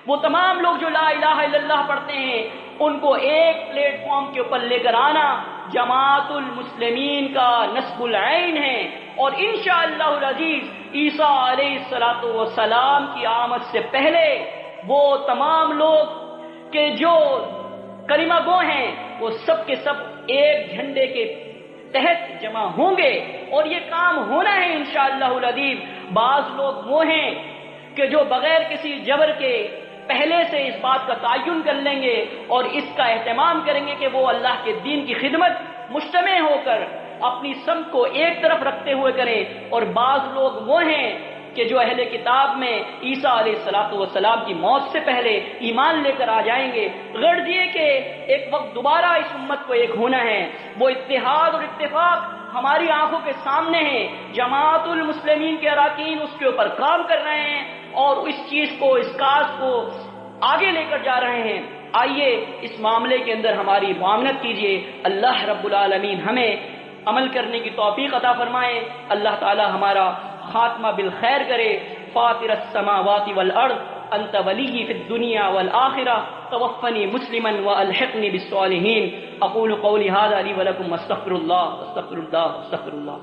وہ تمام لوگ جو لا الہ الا اللہ پڑھتے ہیں ان کو ایک پلیٹ فارم کے اوپر لے کر آنا جماعت المسلمین کا نصب العین ہے، اور انشاءاللہ العزیز عیسیٰ علیہ السلام کی آمد سے پہلے وہ تمام لوگ کہ جو کلمہ گو ہیں وہ سب کے سب ایک جھنڈے کے تحت جمع ہوں گے، اور یہ کام ہونا ہے انشاءاللہ العزیز۔ بعض لوگ وہ ہیں کہ جو بغیر کسی جبر کے پہلے سے اس بات کا تعین کر لیں گے اور اس کا اہتمام کریں گے کہ وہ اللہ کے دین کی خدمت مجتمع ہو کر اپنی سمت کو ایک طرف رکھتے ہوئے کریں، اور بعض لوگ وہ ہیں کہ جو اہل کتاب میں عیسیٰ علیہ السلام کی موت سے پہلے ایمان لے کر آ جائیں گے۔ غرض یہ کہ ایک وقت دوبارہ اس امت کو ایک ہونا ہے، وہ اتحاد اور اتفاق ہماری آنکھوں کے سامنے ہے۔ جماعت المسلمین کے اراکین اس کے اوپر کام کر رہے ہیں اور اس چیز کو، اس کاز کو آگے لے کر جا رہے ہیں۔ آئیے اس معاملے کے اندر ہماری معاونت کیجیے۔ اللہ رب العالمین ہمیں عمل کرنے کی توفیق عطا فرمائے۔ اللہ تعالی ہمارا خاتمہ بالخیر کرے۔ فاطر السماوات والارض انت ولی فی الدنیا والآخرہ توفنی مسلما والحقنی بالصالحین۔ اقول قولی ھذا لی ولکم واستغفر اللہ استغفر اللہ استغفر اللہ۔